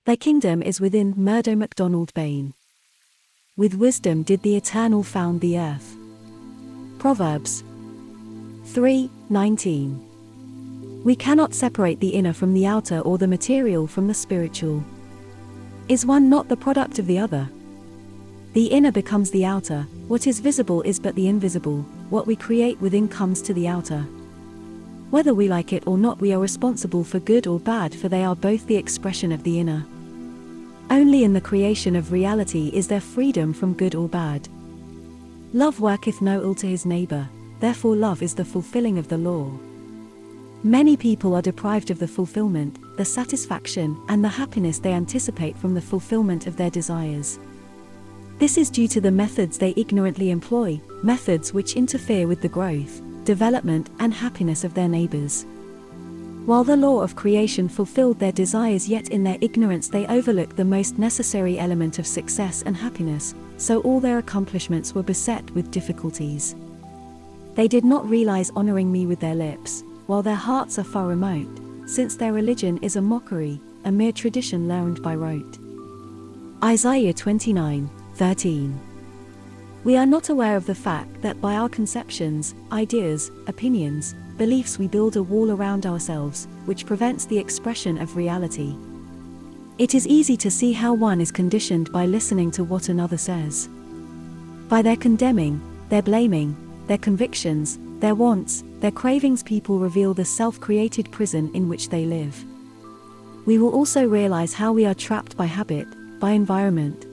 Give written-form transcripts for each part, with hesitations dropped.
Thy kingdom is within Murdo MacDonald-Bayne. With wisdom did the Eternal found the earth. Proverbs 3:19. We cannot separate the inner from the outer or the material from the spiritual. Is one not the product of the other? The inner becomes the outer, what is visible is but the invisible, what we create within comes to the outer. Whether we like it or not, we are responsible for good or bad, for they are both the expression of the inner. Only in the creation of reality is there freedom from good or bad. Love worketh no ill to his neighbor, therefore love is the fulfilling of the law. Many people are deprived of the fulfillment, the satisfaction, and the happiness they anticipate from the fulfillment of their desires. This is due to the methods they ignorantly employ, methods which interfere with the growth, development, and happiness of their neighbors. While the law of creation fulfilled their desires, yet in their ignorance they overlook the most necessary element of success and happiness, so all their accomplishments were beset with difficulties. They did not realize honoring me with their lips, while their hearts are far remote, since their religion is a mockery, a mere tradition learned by rote. Isaiah 29:13. We are not aware of the fact that by our conceptions, ideas, opinions, beliefs we build a wall around ourselves, which prevents the expression of reality. It is easy to see how one is conditioned by listening to what another says. By their condemning, their blaming, their convictions, their wants, their cravings, people reveal the self-created prison in which they live. We will also realize how we are trapped by habit, by environment.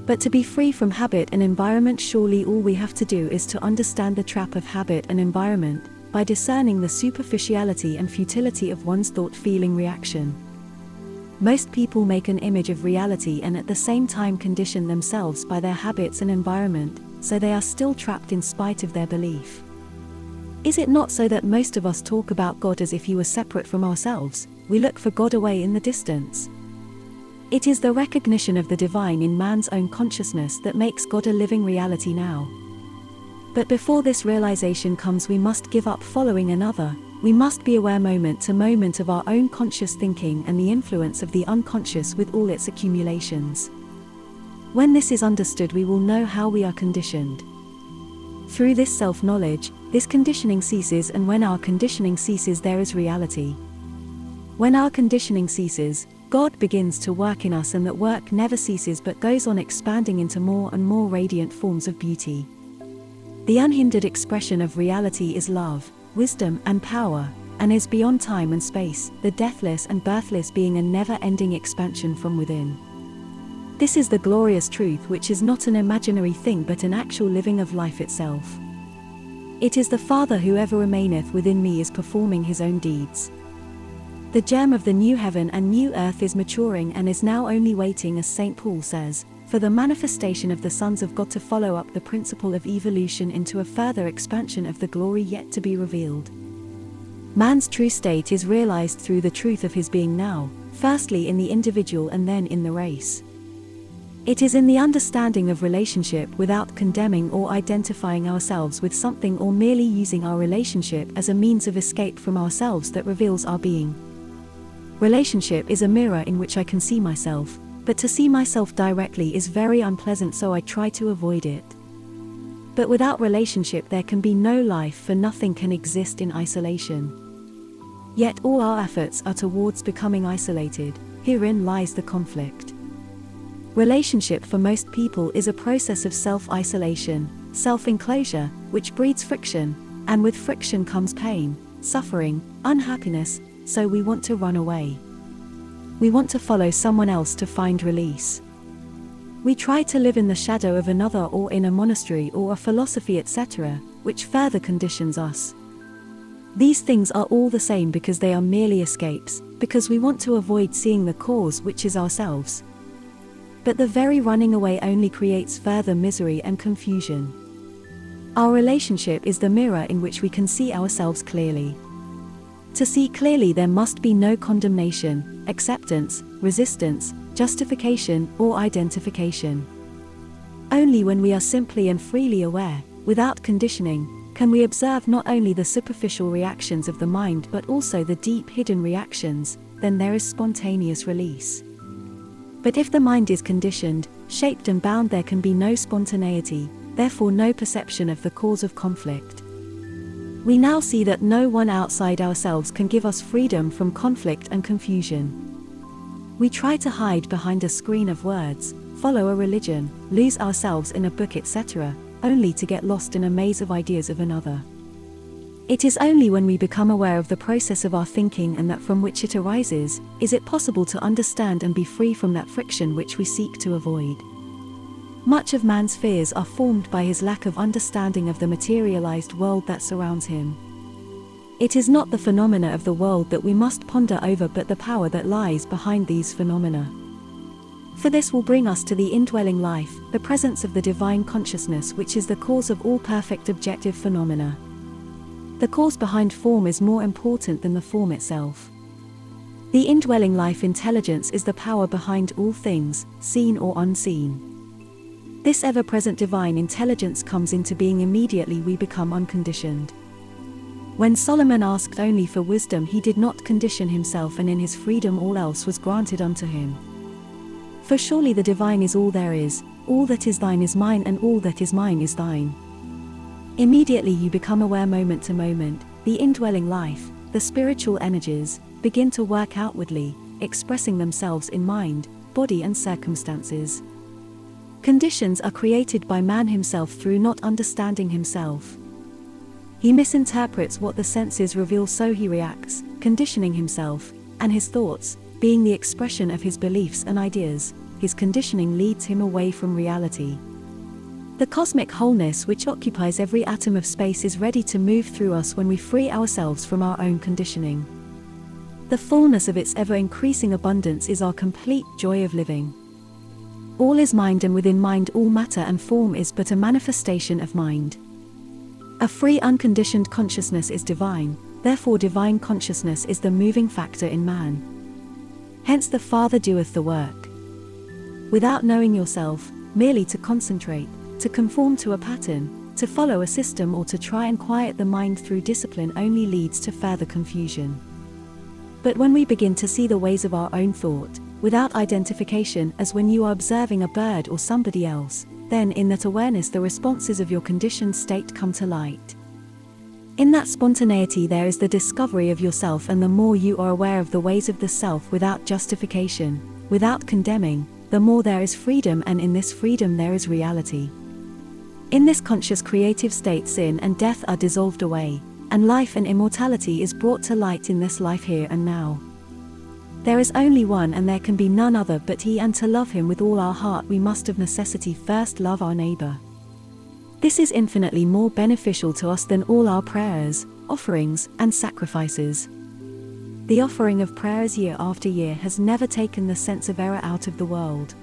But to be free from habit and environment, surely all we have to do is to understand the trap of habit and environment, by discerning the superficiality and futility of one's thought-feeling reaction. Most people make an image of reality and at the same time condition themselves by their habits and environment, so they are still trapped in spite of their belief. Is it not so that most of us talk about God as if he were separate from ourselves? We look for God away in the distance. It is the recognition of the divine in man's own consciousness that makes God a living reality now. But before this realization comes, we must give up following another. We must be aware moment to moment of our own conscious thinking and the influence of the unconscious with all its accumulations. When this is understood, we will know how we are conditioned. Through this self-knowledge, this conditioning ceases, and when our conditioning ceases, there is reality. When our conditioning ceases, God begins to work in us, and that work never ceases but goes on expanding into more and more radiant forms of beauty. The unhindered expression of reality is love, wisdom, and power, and is beyond time and space, the deathless and birthless being, a never-ending expansion from within. This is the glorious truth, which is not an imaginary thing but an actual living of life itself. It is the Father who ever remaineth within me is performing his own deeds. The gem of the new heaven and new earth is maturing and is now only waiting, as St. Paul says, for the manifestation of the sons of God to follow up the principle of evolution into a further expansion of the glory yet to be revealed. Man's true state is realized through the truth of his being now, firstly in the individual and then in the race. It is in the understanding of relationship without condemning or identifying ourselves with something or merely using our relationship as a means of escape from ourselves that reveals our being. Relationship is a mirror in which I can see myself, but to see myself directly is very unpleasant, so I try to avoid it. But without relationship there can be no life, for nothing can exist in isolation. Yet all our efforts are towards becoming isolated. Herein lies the conflict. Relationship for most people is a process of self-isolation, self-enclosure, which breeds friction, and with friction comes pain, suffering, unhappiness, so we want to run away. We want to follow someone else to find release. We try to live in the shadow of another, or in a monastery or a philosophy, etc., which further conditions us. These things are all the same because they are merely escapes, because we want to avoid seeing the cause, which is ourselves. But the very running away only creates further misery and confusion. Our relationship is the mirror in which we can see ourselves clearly. To see clearly, there must be no condemnation, acceptance, resistance, justification, or identification. Only when we are simply and freely aware, without conditioning, can we observe not only the superficial reactions of the mind but also the deep hidden reactions. Then there is spontaneous release. But if the mind is conditioned, shaped and bound, there can be no spontaneity, therefore no perception of the cause of conflict. We now see that no one outside ourselves can give us freedom from conflict and confusion. We try to hide behind a screen of words, follow a religion, lose ourselves in a book, etc., only to get lost in a maze of ideas of another. It is only when we become aware of the process of our thinking and that from which it arises, is it possible to understand and be free from that friction which we seek to avoid. Much of man's fears are formed by his lack of understanding of the materialized world that surrounds him. It is not the phenomena of the world that we must ponder over, but the power that lies behind these phenomena. For this will bring us to the indwelling life, the presence of the divine consciousness, which is the cause of all perfect objective phenomena. The cause behind form is more important than the form itself. The indwelling life intelligence is the power behind all things, seen or unseen. This ever-present divine intelligence comes into being immediately we become unconditioned. When Solomon asked only for wisdom, he did not condition himself, and in his freedom all else was granted unto him. For surely the divine is all there is, all that is thine is mine, and all that is mine is thine. Immediately you become aware moment to moment, the indwelling life, the spiritual energies, begin to work outwardly, expressing themselves in mind, body and circumstances. Conditions are created by man himself through not understanding himself. He misinterprets what the senses reveal, so he reacts, conditioning himself, and his thoughts, being the expression of his beliefs and ideas, his conditioning leads him away from reality. The cosmic wholeness which occupies every atom of space is ready to move through us when we free ourselves from our own conditioning. The fullness of its ever-increasing abundance is our complete joy of living. All is mind, and within mind all matter and form is but a manifestation of mind. A free unconditioned consciousness is divine, therefore divine consciousness is the moving factor in man. Hence the Father doeth the work. Without knowing yourself, merely to concentrate, to conform to a pattern, to follow a system, or to try and quiet the mind through discipline only leads to further confusion. But when we begin to see the ways of our own thought, without identification, as when you are observing a bird or somebody else, then in that awareness the responses of your conditioned state come to light. In that spontaneity there is the discovery of yourself, and the more you are aware of the ways of the self without justification, without condemning, the more there is freedom, and in this freedom there is reality. In this conscious creative state sin and death are dissolved away, and life and immortality is brought to light in this life here and now. There is only one, and there can be none other but He, and to love Him with all our heart we must of necessity first love our neighbor. This is infinitely more beneficial to us than all our prayers, offerings, and sacrifices. The offering of prayers year after year has never taken the sense of error out of the world.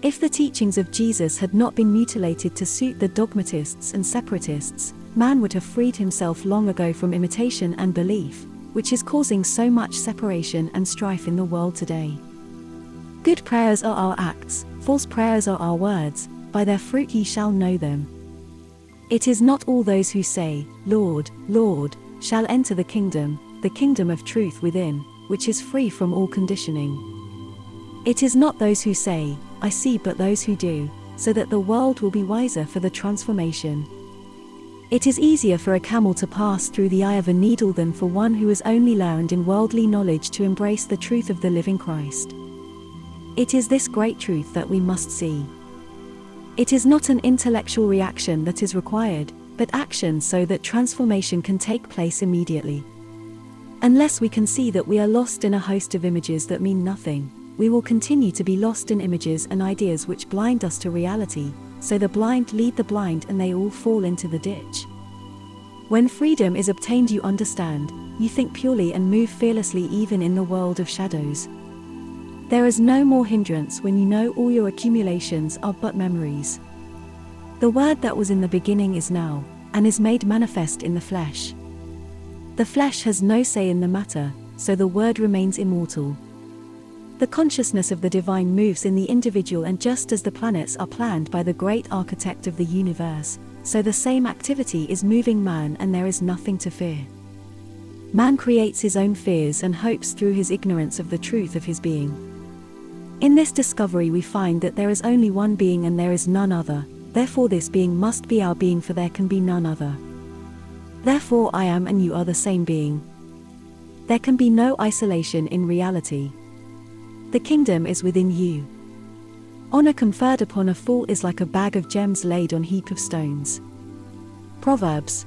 If the teachings of Jesus had not been mutilated to suit the dogmatists and separatists, man would have freed himself long ago from imitation and belief, which is causing so much separation and strife in the world today. Good prayers are our acts, false prayers are our words, by their fruit ye shall know them. It is not all those who say, Lord, Lord, shall enter the kingdom of truth within, which is free from all conditioning. It is not those who say, I see, but those who do, so that the world will be wiser for the transformation. It is easier for a camel to pass through the eye of a needle than for one who has only learned in worldly knowledge to embrace the truth of the living Christ. It is this great truth that we must see. It is not an intellectual reaction that is required, but action, so that transformation can take place immediately. Unless we can see that we are lost in a host of images that mean nothing, we will continue to be lost in images and ideas which blind us to reality, so the blind lead the blind and they all fall into the ditch. When freedom is obtained you understand, you think purely and move fearlessly even in the world of shadows. There is no more hindrance when you know all your accumulations are but memories. The Word that was in the beginning is now, and is made manifest in the flesh. The flesh has no say in the matter, so the Word remains immortal. The consciousness of the divine moves in the individual, and just as the planets are planned by the great architect of the universe, so the same activity is moving man, and there is nothing to fear. Man creates his own fears and hopes through his ignorance of the truth of his being. In this discovery we find that there is only one being and there is none other, therefore this being must be our being, for there can be none other. Therefore I am and you are the same being. There can be no isolation in reality. The kingdom is within you. Honor conferred upon a fool is like a bag of gems laid on a heap of stones. Proverbs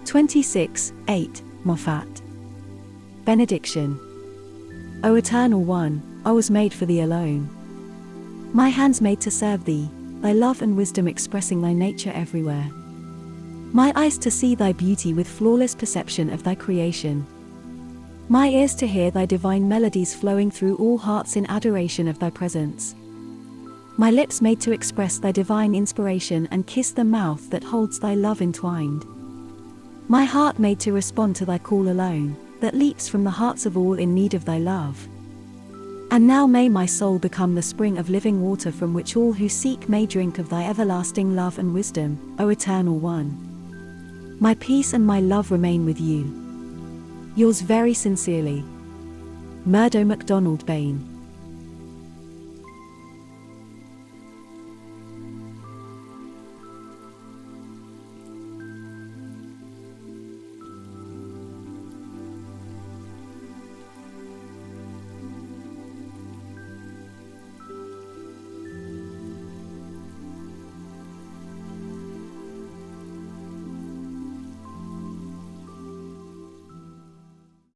26:8, Moffat. Benediction. O Eternal One, I was made for thee alone. My hands made to serve thee, thy love and wisdom expressing thy nature everywhere. My eyes to see thy beauty with flawless perception of thy creation. My ears to hear thy divine melodies flowing through all hearts in adoration of thy presence. My lips made to express thy divine inspiration and kiss the mouth that holds thy love entwined. My heart made to respond to thy call alone, that leaps from the hearts of all in need of thy love. And now may my soul become the spring of living water from which all who seek may drink of thy everlasting love and wisdom, O Eternal One. My peace and my love remain with you. Yours very sincerely, Murdo MacDonald-Bayne.